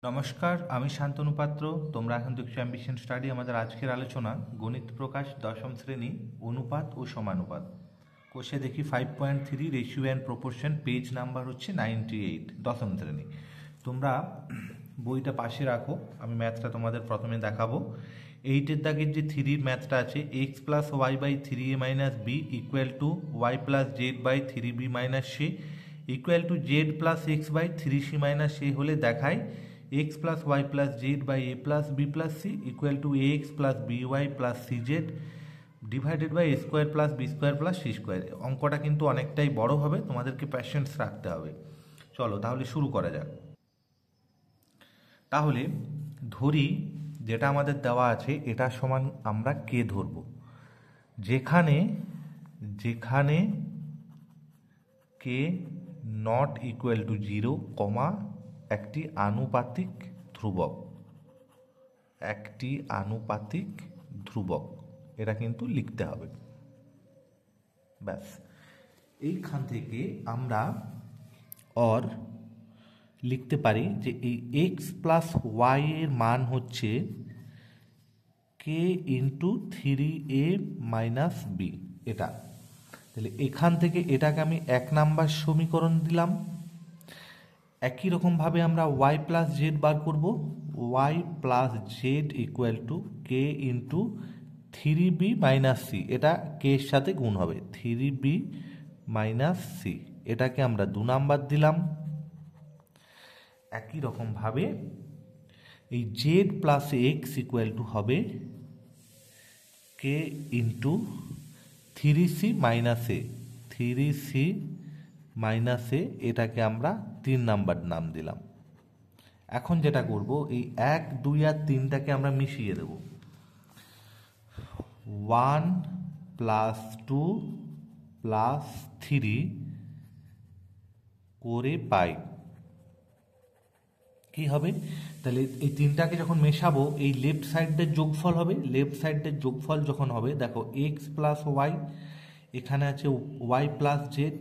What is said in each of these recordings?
নমস্কার, আমি শান্তনু পাত্র। তোমরা এখন দেখছো অ্যাম্বিশন স্টাডি। আমাদের আজকের আলোচনা গণিত প্রকাশ দশম শ্রেণী, অনুপাত ও সমানুপাত। কোষে দেখি 5.3 ratio and proportion, page number হচ্ছে 98, দশম শ্রেণী। তোমরা বইটা পাশে রাখো, আমি ম্যাথটা তোমাদের প্রথমে দেখাবো। 8-এর দাগের যে 3 ম্যাথটা আছে, x plus y by 3a minus b equal to y plus z by 3b minus c equal to z plus x by 3c minus c হলে দেখায় x plus Y plus z by a plus B plus c equal to a x plus B Y plus C Z divided by A square plus B square plus C square. অঙ্কটা কিন্তু অনেকটাই বড় হবে, তোমাদেরকে patience রাখতে হবে। চলো তাহলে শুরু করা যাক। তাহলে ধরি যেটা আমাদের দেওয়া আছে এটা সমান আমরা কে ধরব, যেখানে যেখানে কে নট ইকুয়াল টু 0, একটি আনুপাতিক ধ্রুবক, একটি আনুপাতিক ধ্রুবক, এটা কিন্তু লিখতে হবে। ব্যাস, এইখান থেকে আমরা অর লিখতে পারি যে এই এক্স প্লাস ওয়াই এর মান হচ্ছে k into 3a minus B. এটা তাহলে এখান থেকে এটাকে আমি 1 নাম্বার সমীকরণ দিলাম। একই রকমভাবে আমরা ওয়াই প্লাস জেড বার করব। Y plus z equal to k into 3b minus c, এটা কে এর সাথে গুণ হবে, 3b মাইনাস সি, এটাকে আমরা 2 নাম্বার দিলাম। একই রকমভাবে এই Z plus x equal to হবে কে ইন্টু 3c মাইনাস এ, 3c মাইনাস এ, এটাকে আমরা 3 নাম্বার নাম দিলাম। এখন যেটা করব, এই 1, 2 আর 3টাকে আমরা মিশিয়ে দেব। 1 প্লাস 2 প্লাস 3 করে পাই কি হবে, তাহলে এই 3টাকে যখন মেশাবো এই লেফট সাইডের যোগফল হবে। লেফট সাইডের যোগফল যখন হবে, দেখো এক্স প্লাস ওয়াই, এখানে আছে ওয়াই প্লাস জেড,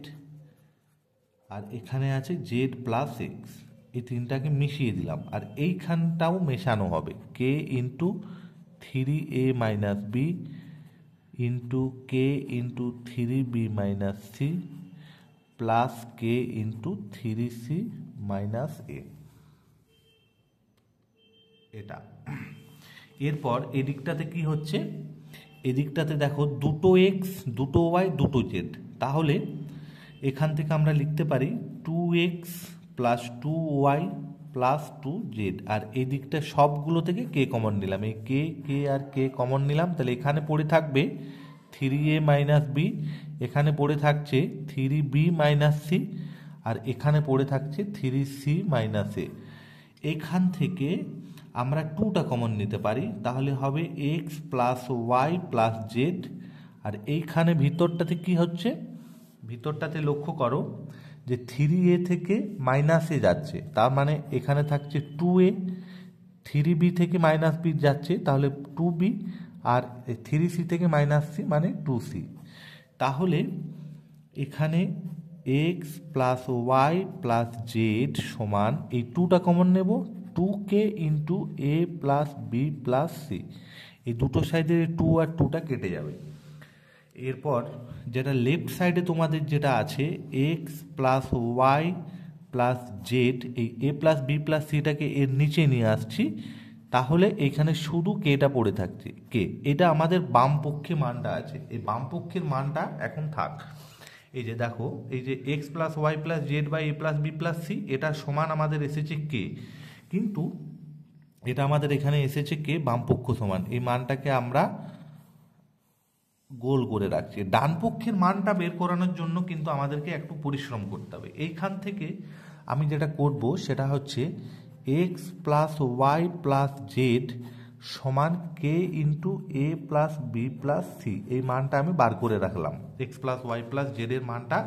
আর এখানে আছে জেড প্লাস এক্স, এই 3টাকে মিশিয়ে দিলাম। আর এইখানটাও মেশানো হবে, K into 3a minus B into K into 3b minus C plus K into 3c minus A. এটা এরপর এদিকটাতে কি হচ্ছে, এদিকটাতে দেখো দুটো এক্স, দুটো ওয়াই, দুটো জেড, তাহলে এখান থেকে আমরা লিখতে পারি 2x plus 2y plus 2z। আর এই দিকটা সবগুলো থেকে কে কমন নিলাম, এই কে কে আর কে কমন নিলাম, তাহলে এখানে পড়ে থাকবে 3a মাইনাস বি, এখানে পড়ে থাকছে 3b মাইনাস সি, আর এখানে পড়ে থাকছে 3c মাইনাস এ। এখান থেকে আমরা 2টা কমন নিতে পারি, তাহলে হবে X plus Y plus Z. আর এইখানে ভিতরটাতে কি হচ্ছে, ভিতরটাতে লক্ষ্য করো যে 3a থেকে মাইনাসে যাচ্ছে, তার মানে এখানে থাকছে 2a, 3b থেকে মাইনাস বি যাচ্ছে, তাহলে 2b, আর 3c থেকে মাইনাস সি মানে 2c। তাহলে এখানে x plus Y plus z সমান, এই 2টা কমন নেব, 2k ইন্টু এ প্লাস বি প্লাস সি, এই দুটো সাইডে 2 আর 2টা কেটে যাবে। এরপর যেটা লেফট সাইডে তোমাদের যেটা আছে x plus Y plus z, এই এ প্লাস বি প্লাস সিটাকে এর নিচে নিয়ে আসছি, তাহলে এখানে শুধু কেটা পড়ে থাকছে কে। এটা আমাদের বাম পক্ষে মানটা আছে, এই বাম পক্ষের মানটা এখন থাক। এই যে দেখো, এই যে x plus Y plus z by a plus B plus C, এটা সমান আমাদের এসেছে কে, কিন্তু এটা আমাদের এখানে এসেছে কে বাম পক্ষ সমান, এই মানটাকে আমরা গোল করে রাখছি। ডান পক্ষের মানটা বের করানোর জন্য কিন্তু আমাদেরকে একটু পরিশ্রম করতে হবে। এইখান থেকে আমি যেটা করব সেটা হচ্ছে x plus Y plus z সমান কে ইন্টু এ প্লাস বি প্লাস সি, এই মানটা আমি বার করে রাখলাম। X plus Y plus z এর মানটা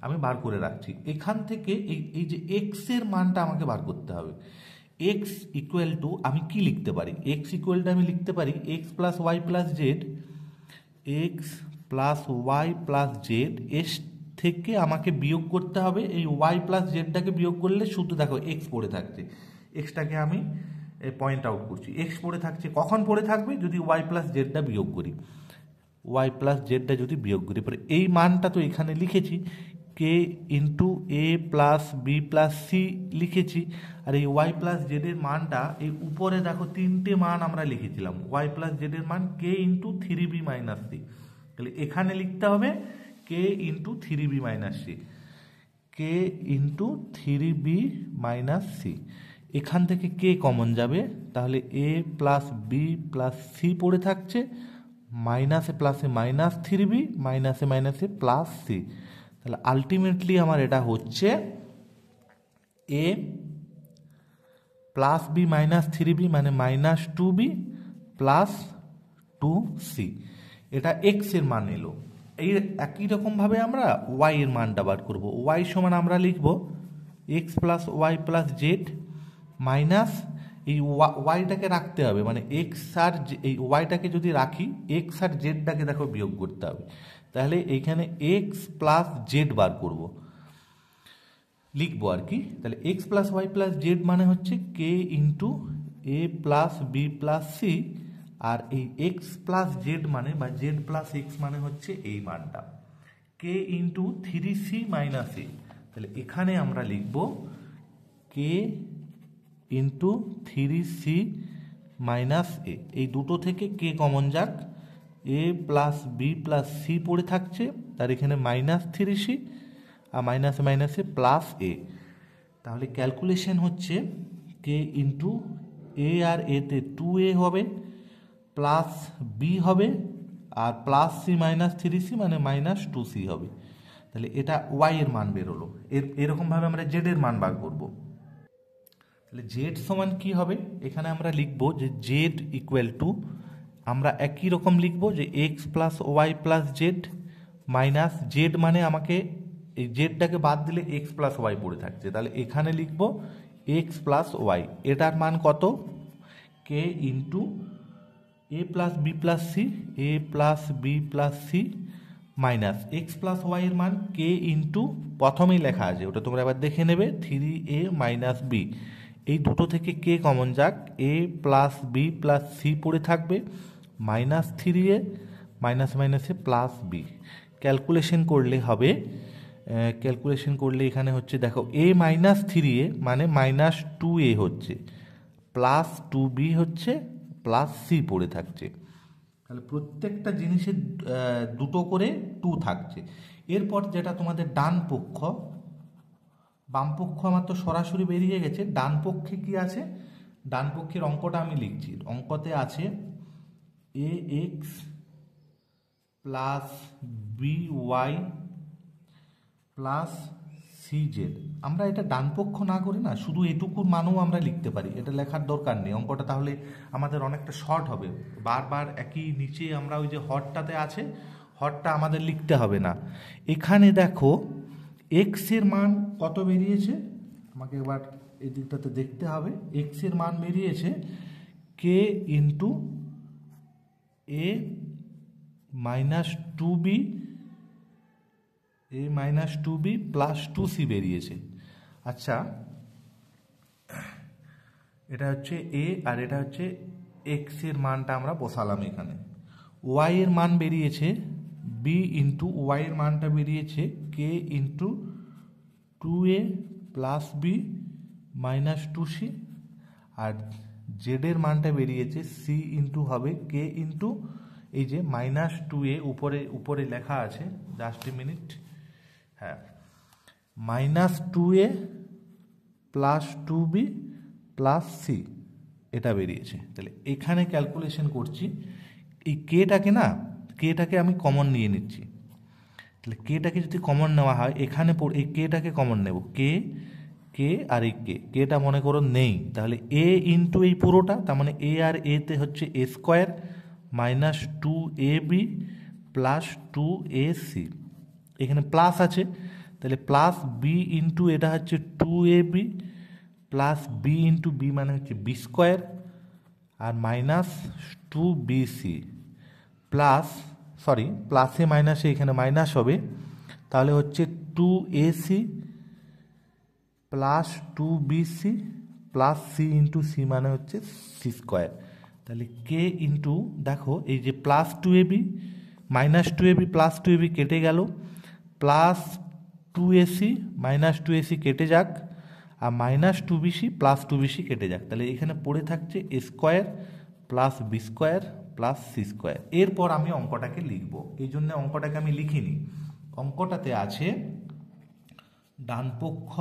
আমি বার করে রাখছি। এখান থেকে এই যে এক্স এর মানটা আমাকে বার করতে হবে। এক্স ইকুয়াল টু আমি কি লিখতে পারি, এক্স ইকুয়াল টু আমি লিখতে পারি x plus Y plus z, x plus Y plus z এর থেকে আমাকে বিয়োগ করতে হবে এই ওয়াই প্লাস জেডটাকে বিয়োগ করলে শুধু দেখো এক্স পড়ে থাকছে, এক্সটাকে আমি পয়েন্ট আউট করছি। এক্স পড়ে থাকছে, কখন পড়ে থাকবে? যদি ওয়াই প্লাস জেডটা বিয়োগ করি, ওয়াই প্লাস জেডটা যদি বিয়োগ করি, পরে এই মানটা তো এখানে লিখেছি, কে ইন্টু এ প্লাস বি প্লাস সি লিখেছি। আর এই ওয়াই প্লাস জেডের মানটা এই উপরে দেখো তিনটে মান আমরা লিখেছিলাম, ওয়াই প্লাস জেডের মান K into three B minus C. তাহলে এখানে লিখতে হবে K into three B minus C, K into three B minus C. এখান থেকে কে কমন যাবে, তাহলে A plus B plus C পড়ে থাকছে, মাইনাসে প্লাসে মাইনাস থ্রি বি, মাইনাসে মাইনাসে প্লাস সি। তাহলে আলটিমেটলি আমার এটা হচ্ছে A plus B minus three B মানে minus two B plus two C. এটা এক্স এর মান এলো। এই একই রকমভাবে আমরা ওয়াই এর মানটা বার করবো। ওয়াই সমান আমরা লিখব x plus Y plus z minus এই ওয়াইটাকে রাখতে হবে, মানে এক্স আর এই ওয়াইটাকে যদি রাখি, এক্স আর জেডটাকে দেখো বিয়োগ করতে হবে। তাহলে এইখানে এক্স প্লাস জেড বার করব, লিখবো আর কি। তাহলে x plus Y plus z মানে হচ্ছে কে ইন্টু এ প্লাস বি প্লাস সি, আর এই এক্স প্লাস জেড মানে বা জেড প্লাস এক্স মানে হচ্ছে এই মানটা কে ইন্টু থ্রি সি মাইনাস এ। তাহলে এখানে আমরা লিখব কে ইন্টু থ্রি সি মাইনাস এ। এই দুটো থেকে কে কমন যাক, এ প্লাস বি প্লাস সি পড়ে থাকছে, তার এখানে মাইনাস থ্রি সি আর মাইনাসে মাইনাসে প্লাস এ। তাহলে ক্যালকুলেশন হচ্ছে কে ইন্টু এ আর এতে টু এ হবে প্লাস বি হবে আর plus C minus three C মানে মাইনাস টু সি হবে। তাহলে এটা ওয়াই এর মান বেরোলো। এরকমভাবে আমরা জেড এর মান বার করবো। তাহলে জেড সমান কি হবে, এখানে আমরা লিখবো যে জেড ইকুয়াল টু, আমরা একই রকম লিখবো যে x plus Y plus z minus z মানে আমাকে এই জেডটাকে বাদ দিলে এক্স প্লাস ওয়াই পড়ে থাকছে, তাহলে এখানে লিখবো এক্স প্লাস ওয়াই। এটার মান কত, K into A plus B plus C, A plus B plus C minus X plus Y এর মান কে ইন্টু, প্রথমেই লেখা আছে ওটা তোমরা আবার দেখে নেবে, থ্রি এ মাইনাস বি। এই দুটো থেকে কে কমন যাক, এ প্লাস বি প্লাস সি পড়ে থাকবে, মাইনাস থ্রি এ মাইনাস মাইনাসে প্লাস বি। ক্যালকুলেশন করলে হবে, ক্যালকুলেশন করলে এখানে হচ্ছে দেখো এ মাইনাস থ্রি এ মানে মাইনাস টু এ হচ্ছে, প্লাস টু বি হচ্ছে, প্লাস সি পড়ে থাকছে। তাহলে প্রত্যেকটা জিনিসের দুটো করে টু থাকছে। এরপর যেটা তোমাদের ডান পক্ষ, বাম পক্ষ আমার তো সরাসরি বেরিয়ে গেছে, ডান পক্ষে কি আছে, ডান পক্ষের অঙ্কটা আমি লিখছি। অঙ্কতে আছে A x plus B Y plus C Z. আমরা এটা ডান পক্ষ না করে না শুধু এটুকুর মানও আমরা লিখতে পারি, এটা লেখার দরকার নেই অঙ্কটা, তাহলে আমাদের অনেকটা শর্ট হবে। বারবার একই নিচে আমরা ওই যে হরটাতে আছে, হরটা আমাদের লিখতে হবে না। এখানে দেখো এক্স এর মান কত বেরিয়েছে, আমাকে এবার এই দিকটাতে দেখতে হবে। এক্স এর মান বেরিয়েছে K into A minus two B, A minus two B plus two C বেরিয়েছে। আচ্ছা, এটা হচ্ছে এ আর এটা হচ্ছে এক্স এর মানটা আমরা বসালাম এখানে। ওয়াই এর মান বেরিয়েছে বি ইন্টু ওয়াই এর মানটা বেরিয়েছে K into two A plus B minus two C, আর জেড এর মানটা বেরিয়েছে সি ইন্টু হবে কে ইন্টু এই যে মাইনাস টু এ, উপরে উপরে লেখা আছে, জাস্ট এ মিনিট, হ্যাঁ, minus two A plus two B plus C, এটা বেরিয়েছে। তাহলে এখানে ক্যালকুলেশন করছি, এই কেটাকে না, কেটাকে আমি কমন নিয়ে নিচ্ছি। তাহলে কেটাকে যদি কমন নেওয়া হয়, এখানে এই কেটাকে কমন নেব, কে কে আর এই কেটা মনে করো নেই, তাহলে এ ইন্টু এই পুরোটা, তার মানে এ আর এতে হচ্ছে A square minus two A B plus two A C, এখানে প্লাস আছে, তাহলে প্লাস বি ইন্টু এটা হচ্ছে two A B plus B into B মানে হচ্ছে বি স্কোয়ার আর minus two B C plus, sorry প্লাসে মাইনাসে এখানে মাইনাস হবে, তাহলে হচ্ছে two A C plus two B C plus C into C মানে হচ্ছে সি স্কোয়ার। তাহলে কে ইন্টু, দেখো এই যে plus two A B minus two A B plus two A B কেটে গেল, plus two A C minus two A C কেটে যাক, আর minus two B C plus two B C কেটে যাক। তাহলে এখানে পড়ে থাকছে A square plus B square plus C square. এরপর আমি অঙ্কটাকে লিখব, এই জন্য অঙ্কটাকে আমি লিখিনি। অঙ্কটাতে আছে ডান পক্ষ,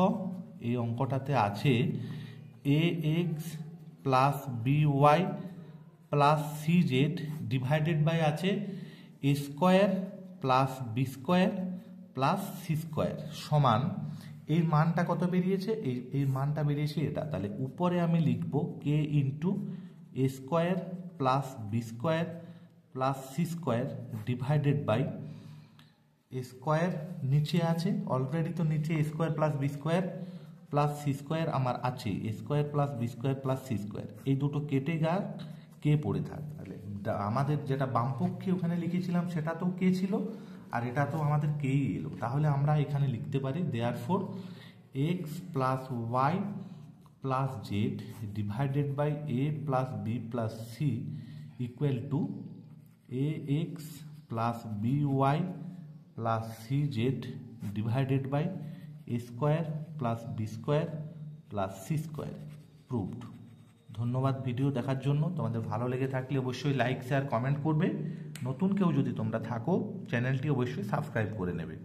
এই অঙ্কটাতে আছে A x plus B Y plus C Z divided by আছে A square plus B square plus C square সমান, এই মানটা কত বেরিয়েছে, এই মানটা বেরিয়েছে এটা। তাহলে উপরে আমি লিখব কে into A square plus B square plus C square divided by A square, নিচে আছে অলরেডি, তো নিচে A square plus B square plus C square আমার আছে, A square plus B square plus C square, এই দুটো কেটে যাক, কে পড়ে থাক। তাহলে আমাদের যেটা বামপক্ষে ওখানে লিখেছিলাম সেটা তো কে ছিল, আর এটা তো আমাদের কেই এলো। তাহলে আমরা এখানে লিখতে পারি therefore x plus Y plus z divided by a plus B plus c equal to a x plus B Y plus C Z divided by A square plus B square plus C square. Proved. ধন্যবাদ video দেখার জন্য। তোমাদের ভালো লেগে থাকলে অবশ্যই like share comment করবে। নতুন কেউ যদি তোমরা থাকো চ্যানেলটি অবশ্যই সাবস্ক্রাইব করে নেবে।